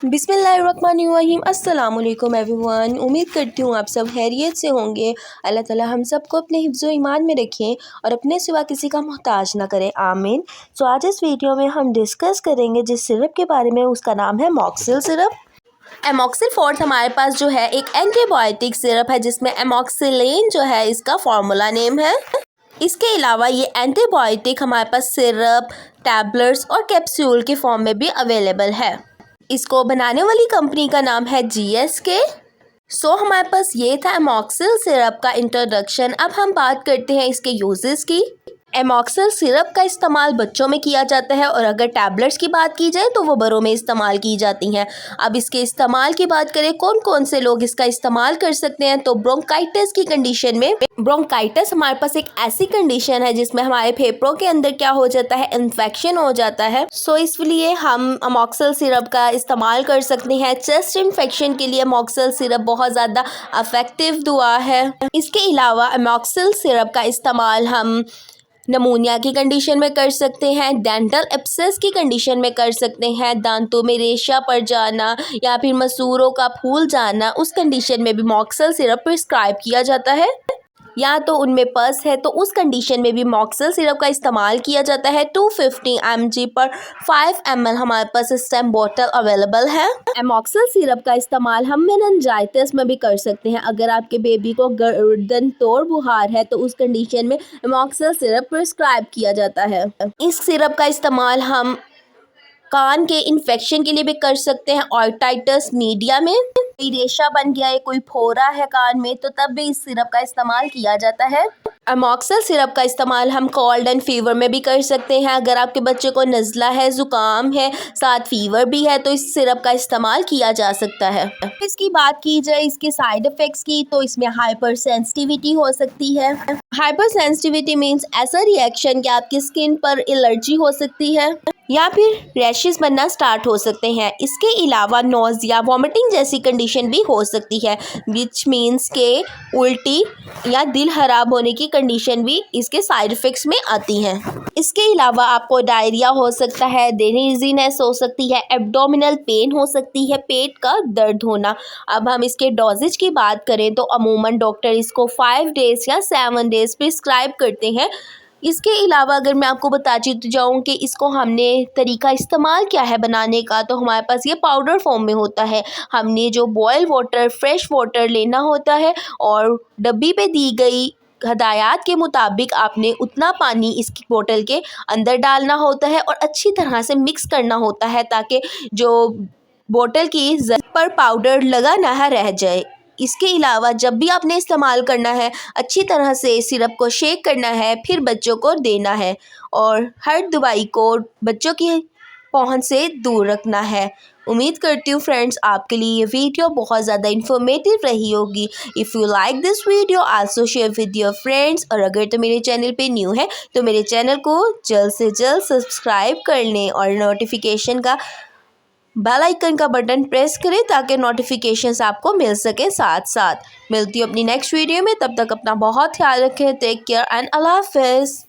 बिस्मिल्लाहिर्रहमानिर्रहीम अस्सलाम वालेकुम एवरीवन। उम्मीद करती हूँ आप सब खैरियत से होंगे। अल्लाह ताला हम सबको अपने हिफ्ज़ व ईमान में रखें और अपने सिवा किसी का मोहताज ना करें, आमीन। तो आज इस वीडियो में हम डिस्कस करेंगे जिस सिरप के बारे में, उसका नाम है एमॉक्सिल सिरप। एमॉक्सिल फोर्ट हमारे पास जो है एक एंटीबायोटिक सिरप है जिसमें एमॉक्सिलिन जो है इसका फार्मूला नेम है। इसके अलावा ये एंटीबायोटिक हमारे पास सिरप, टैबलेट्स और कैप्सूल के फॉर्म में भी अवेलेबल है। इसको बनाने वाली कंपनी का नाम है GSK। हमारे पास ये था एमॉक्सिल सिरप का इंट्रोडक्शन। अब हम बात करते हैं इसके यूजेस की। एमॉक्सिल सिरप का इस्तेमाल बच्चों में किया जाता है और अगर टैबलेट्स की बात की जाए तो वो बड़ों में इस्तेमाल की जाती हैं। अब इसके इस्तेमाल की बात करें कौन कौन से लोग इसका इस्तेमाल कर सकते हैं, तो ब्रोंकाइटिस की कंडीशन में। ब्रोंकाइटिस हमारे पास एक ऐसी कंडीशन है जिसमें हमारे फेफड़ों के अंदर क्या हो जाता है, इन्फेक्शन हो जाता है। इसलिए हम एमॉक्सिल सिरप का इस्तेमाल कर सकते हैं। चेस्ट इन्फेक्शन के लिए एमॉक्सिल सिरप बहुत ज़्यादा इफेक्टिव दुआ है। इसके अलावा एमॉक्सिल सिरप का इस्तेमाल हम नमूनिया की कंडीशन में कर सकते हैं, डेंटल एब्सेस की कंडीशन में कर सकते हैं, दांतों में रेशा पड़ जाना या फिर मसूरों का फूल जाना, उस कंडीशन में भी एमॉक्सिल सिरप प्रिस्क्राइब किया जाता है। या तो उनमें पस है तो उस कंडीशन में भी एमॉक्सिल सिरप का इस्तेमाल किया जाता है। 250 mg पर 5 ml हमारे पास इस टाइम बॉटल अवेलेबल है। एमॉक्सिल सिरप का इस्तेमाल हम मेनिंजाइटिस में भी कर सकते हैं। अगर आपके बेबी को गर्दन तोड़ बुखार है तो उस कंडीशन में एमॉक्सिल सिरप प्रिस्क्राइब किया जाता है। इस सिरप का इस्तेमाल हम कान के इन्फेक्शन के लिए भी कर सकते हैं। ऑर्टाइटिस मीडिया में कोई रेशा बन गया है, कोई फोड़ा है कान में, तो तब भी इस सिरप का इस्तेमाल किया जाता है। एमॉक्सिल सिरप का इस्तेमाल हम कोल्ड एंड फीवर में भी कर सकते हैं। अगर आपके बच्चे को नज़ला है, ज़ुकाम है, साथ फीवर भी है, तो इस सिरप का इस्तेमाल किया जा सकता है। इसकी बात की जाए इसके साइड इफ़ेक्ट्स की, तो इसमें हाइपर सेंसिटिविटी हो सकती है। हाइपर सेंसिटिविटी मीन्स ऐसा रिएक्शन कि आपकी स्किन पर एलर्जी हो सकती है या फिर रैशेस बनना स्टार्ट हो सकते हैं। इसके अलावा नोज़िया, वॉमिटिंग जैसी कंडीशन भी हो सकती है, विच मीन्स के उल्टी या दिल खराब होने की कंडीशन भी इसके साइड इफ़ेक्ट्स में आती हैं। इसके अलावा आपको डायरिया हो सकता है, डिजीनेस हो सकती है, एब्डोमिनल पेन हो सकती है, पेट का दर्द होना। अब हम इसके डोजेज की बात करें तो अमूमन डॉक्टर इसको 5 डेज़ या 7 डेज़ प्रिस्क्राइब करते हैं। इसके अलावा अगर मैं आपको बताती जाऊँ कि इसको हमने तरीका इस्तेमाल क्या है बनाने का, तो हमारे पास ये पाउडर फॉर्म में होता है। हमने जो बॉयल वाटर, फ्रेश वाटर लेना होता है और डब्बी पे दी गई हदायत के मुताबिक आपने उतना पानी इसकी बोतल के अंदर डालना होता है और अच्छी तरह से मिक्स करना होता है ताकि जो बोतल की ज़द पर पाउडर लगा ना रह जाए। इसके अलावा जब भी आपने इस्तेमाल करना है अच्छी तरह से सिरप को शेक करना है, फिर बच्चों को देना है और हर दवाई को बच्चों की पहुंच से दूर रखना है। उम्मीद करती हूँ फ्रेंड्स आपके लिए ये वीडियो बहुत ज़्यादा इन्फॉर्मेटिव रही होगी। If you like this video also share with your friends, और अगर तो मेरे चैनल पे न्यू है तो मेरे चैनल को जल्द से जल्द सब्सक्राइब कर लें और नोटिफिकेशन का बेल आइकन का बटन प्रेस करें ताकि नोटिफिकेशंस आपको मिल सके। साथ साथ मिलती हूँ अपनी नेक्स्ट वीडियो में, तब तक अपना बहुत ख्याल रखें। टेक केयर एंड अल्लाह हाफिज़।